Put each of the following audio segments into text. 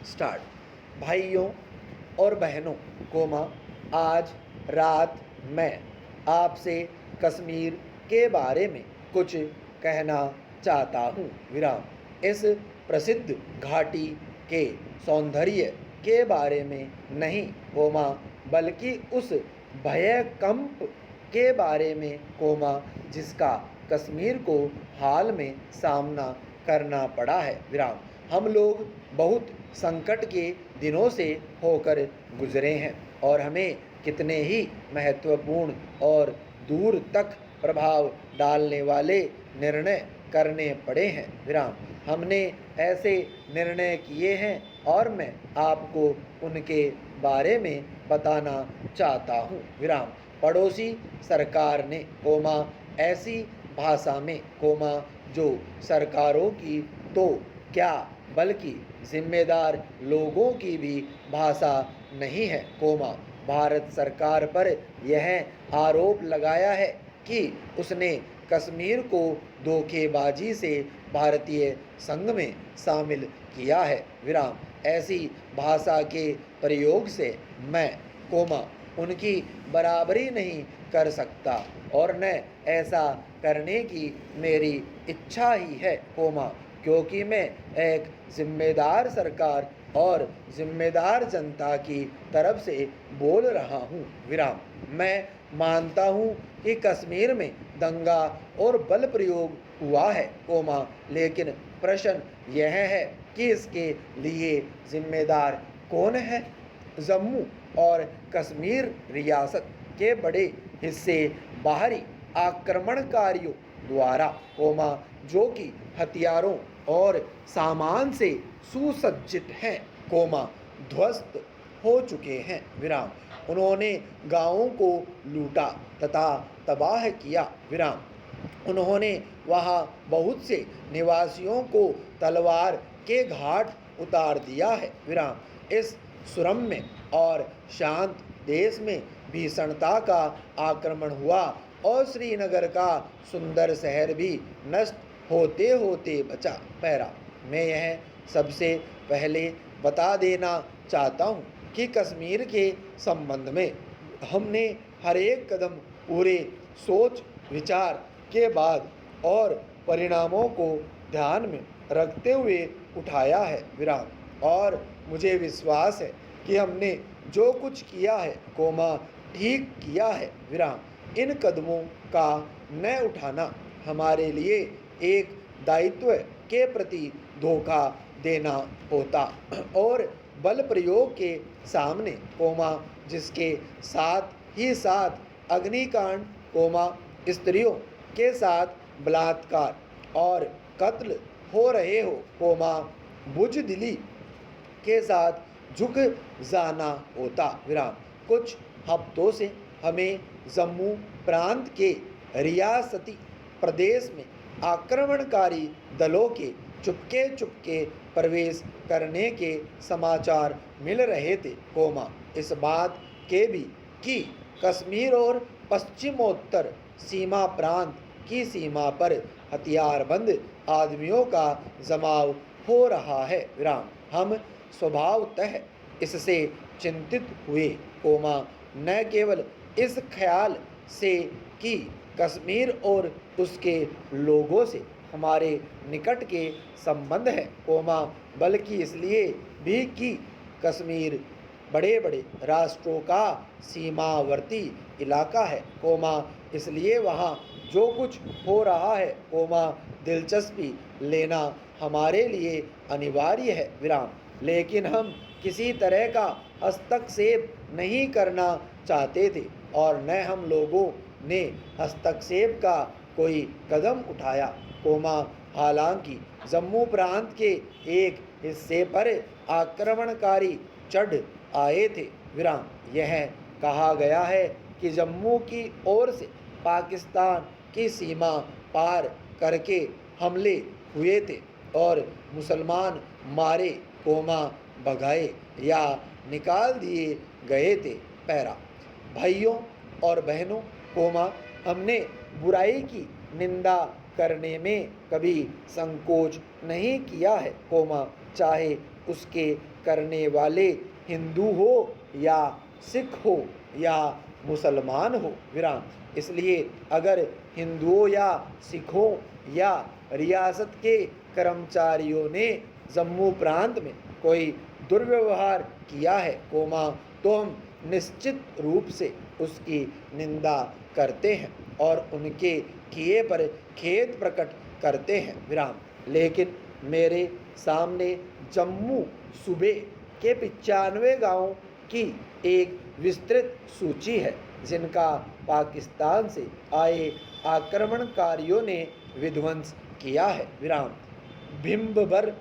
Start. भाइयों और बहनों कोमा, आज रात मैं आपसे कश्मीर के बारे में कुछ कहना चाहता हूँ विराम। इस प्रसिद्ध घाटी के सौंदर्य के बारे में नहीं कोमा, बल्कि उस भयकंप के बारे में कोमा जिसका कश्मीर को हाल में सामना करना पड़ा है विराम। हम लोग बहुत संकट के दिनों से होकर गुजरे हैं और हमें कितने ही महत्वपूर्ण और दूर तक प्रभाव डालने वाले निर्णय करने पड़े हैं विराम। हमने ऐसे निर्णय किए हैं और मैं आपको उनके बारे में बताना चाहता हूँ विराम। पड़ोसी सरकार ने कोमा ऐसी भाषा में कोमा जो सरकारों की तो क्या बल्कि जिम्मेदार लोगों की भी भाषा नहीं है कोमा, भारत सरकार पर यह आरोप लगाया है कि उसने कश्मीर को धोखेबाजी से भारतीय संघ में शामिल किया है विराम। ऐसी भाषा के प्रयोग से मैं कोमा उनकी बराबरी नहीं कर सकता और न ऐसा करने की मेरी इच्छा ही है कोमा, क्योंकि मैं एक जिम्मेदार सरकार और जिम्मेदार जनता की तरफ से बोल रहा हूँ विराम। मैं मानता हूँ कि कश्मीर में दंगा और बल प्रयोग हुआ है कोमा, लेकिन प्रश्न यह है कि इसके लिए जिम्मेदार कौन है। जम्मू और कश्मीर रियासत के बड़े हिस्से बाहरी आक्रमणकारियों द्वारा कोमा जो कि हथियारों और सामान से सुसज्जित हैं कोमा ध्वस्त हो चुके हैं विराम। उन्होंने गांवों को लूटा तथा तबाह किया विराम। उन्होंने वहां बहुत से निवासियों को तलवार के घाट उतार दिया है विराम। इस सुरम्य और शांत देश में भीषणता का आक्रमण हुआ और श्रीनगर का सुंदर शहर भी नष्ट होते होते बचा पैरा। मैं यह सबसे पहले बता देना चाहता हूँ कि कश्मीर के संबंध में हमने हर एक कदम पूरे सोच विचार के बाद और परिणामों को ध्यान में रखते हुए उठाया है विराम। और मुझे विश्वास है कि हमने जो कुछ किया है कोमा ठीक किया है विराम। इन कदमों का न उठाना हमारे लिए एक दायित्व के प्रति धोखा देना होता और बल प्रयोग के सामने कोमा जिसके साथ ही साथ अग्निकांड कोमा स्त्रियों के साथ बलात्कार और कत्ल हो रहे हो कोमा बुजदिली के साथ झुक जाना होता विराम। कुछ हफ्तों से हमें जम्मू प्रांत के रियासती प्रदेश में आक्रमणकारी दलों के चुपके प्रवेश करने के समाचार मिल रहे थे कोमा। इस बात के भी कि कश्मीर और पश्चिमोत्तर सीमा प्रांत की सीमा पर हथियारबंद आदमियों का जमाव हो रहा है विराम। हम स्वभावतः इससे चिंतित हुए कोमा, न केवल इस ख्याल से कि कश्मीर और उसके लोगों से हमारे निकट के संबंध हैं कोमा, बल्कि इसलिए भी कि कश्मीर बड़े बड़े राष्ट्रों का सीमावर्ती इलाका है कोमा। इसलिए वहाँ जो कुछ हो रहा है कोमा दिलचस्पी लेना हमारे लिए अनिवार्य है विराम। लेकिन हम किसी तरह का हस्तक्षेप नहीं करना चाहते थे और न हम लोगों ने हस्तक्षेप का कोई कदम उठाया कोमा। हालांकि जम्मू प्रांत के एक हिस्से पर आक्रमणकारी चढ़ आए थे विराम। यह कहा गया है कि जम्मू की ओर से पाकिस्तान की सीमा पार करके हमले हुए थे और मुसलमान मारे कोमा भगाए या निकाल दिए गए थे पैरा। भाइयों और बहनों कोमा, हमने बुराई की निंदा करने में कभी संकोच नहीं किया है कोमा, चाहे उसके करने वाले हिंदू हो या सिख हो या मुसलमान हो विराम। इसलिए अगर हिंदुओं या सिखों या रियासत के कर्मचारियों ने जम्मू प्रांत में कोई दुर्व्यवहार किया है कोमा, तो हम निश्चित रूप से उसकी निंदा करते हैं और उनके किए पर खेद प्रकट करते हैं विराम। लेकिन मेरे सामने जम्मू सूबे के 95 गांवों की एक विस्तृत सूची है जिनका पाकिस्तान से आए आक्रमणकारियों ने विध्वंस किया है विराम। भिम्बर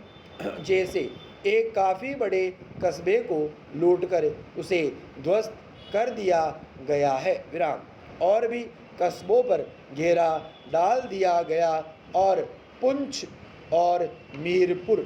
जैसे एक काफ़ी बड़े कस्बे को लूटकर उसे ध्वस्त कर दिया गया है विराम, और भी कस्बों पर घेरा डाल दिया गया और पुंछ और मीरपुर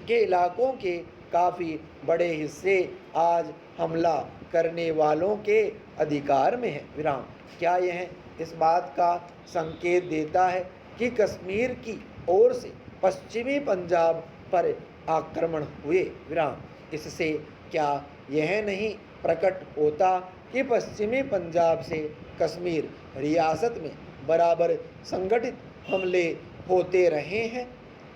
के इलाकों के काफ़ी बड़े हिस्से आज हमला करने वालों के अधिकार में है विराम। क्या यह इस बात का संकेत देता है कि कश्मीर की ओर से पश्चिमी पंजाब पर आक्रमण हुए विराम? इससे क्या यह नहीं प्रकट होता कि पश्चिमी पंजाब से कश्मीर रियासत में बराबर संगठित हमले होते रहे हैं?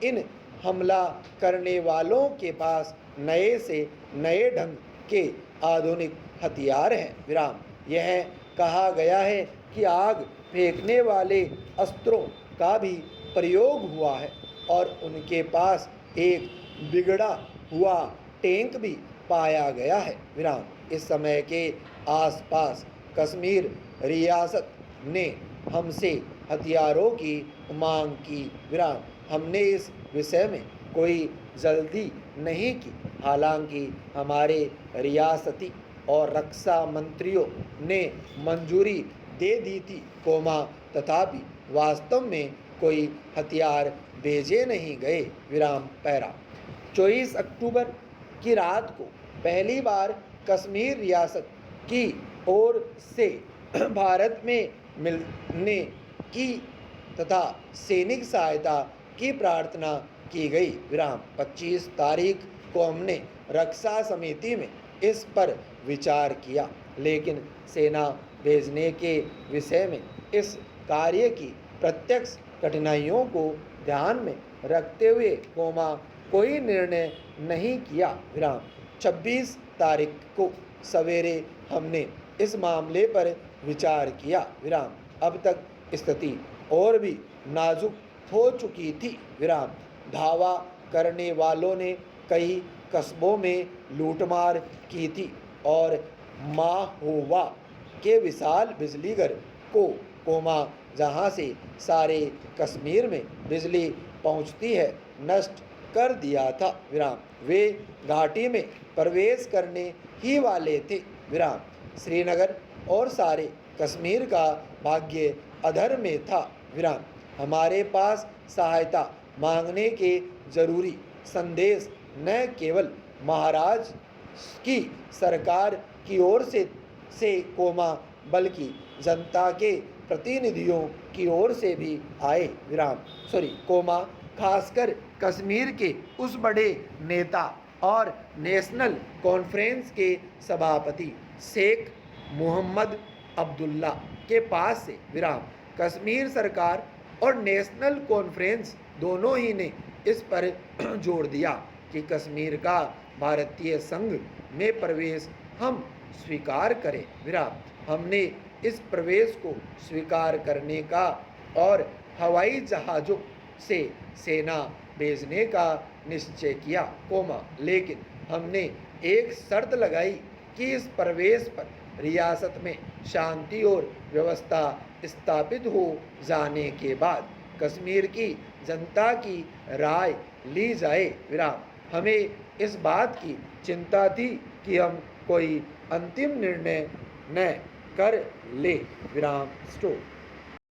इन हमला करने वालों के पास नए से नए ढंग के आधुनिक हथियार हैं विराम। यह कहा गया है कि आग फेंकने वाले अस्त्रों का भी प्रयोग हुआ है और उनके पास एक बिगड़ा हुआ टैंक भी पाया गया है विराम। इस समय के आसपास कश्मीर रियासत ने हमसे हथियारों की मांग की विराम। हमने इस विषय में कोई जल्दी नहीं की, हालांकि हमारे रियासती और रक्षा मंत्रियों ने मंजूरी दे दी थी कोमा, तथापि वास्तव में कोई हथियार भेजे नहीं गए विराम। पैरा 24 अक्टूबर की रात को पहली बार कश्मीर रियासत की ओर से भारत में मिलने की तथा सैनिक सहायता की प्रार्थना की गई विराम। 25 तारीख को हमने रक्षा समिति में इस पर विचार किया, लेकिन सेना भेजने के विषय में इस कार्य की प्रत्यक्ष कठिनाइयों को ध्यान में रखते हुए कोमा कोई निर्णय नहीं किया विराम। 26 तारीख को सवेरे हमने इस मामले पर विचार किया विराम। अब तक स्थिति और भी नाजुक हो चुकी थी विराम। धावा करने वालों ने कई कस्बों में लूटमार की थी और माहोवा के विशाल बिजलीघर को कोमा, जहां से सारे कश्मीर में बिजली पहुंचती है, नष्ट कर दिया था विराम। वे घाटी में प्रवेश करने ही वाले थे विराम। श्रीनगर और सारे कश्मीर का भाग्य अधर में था विराम। हमारे पास सहायता मांगने के जरूरी संदेश न केवल महाराज की सरकार की ओर से कोमा, बल्कि जनता के प्रतिनिधियों की ओर से भी आए विराम। कोमा खासकर कश्मीर के उस बड़े नेता और नेशनल कॉन्फ्रेंस के सभापति शेख मोहम्मद अब्दुल्ला के पास से विराम। कश्मीर सरकार और नेशनल कॉन्फ्रेंस दोनों ही ने इस पर जोर दिया कि कश्मीर का भारतीय संघ में प्रवेश हम स्वीकार करें विराम। हमने इस प्रवेश को स्वीकार करने का और हवाई जहाज़ों से सेना भेजने का निश्चय किया कोमा, लेकिन हमने एक शर्त लगाई कि इस प्रवेश पर रियासत में शांति और व्यवस्था स्थापित हो जाने के बाद कश्मीर की जनता की राय ली जाए विराम। हमें इस बात की चिंता थी कि हम कोई अंतिम निर्णय न कर ले विराम। स्टॉप।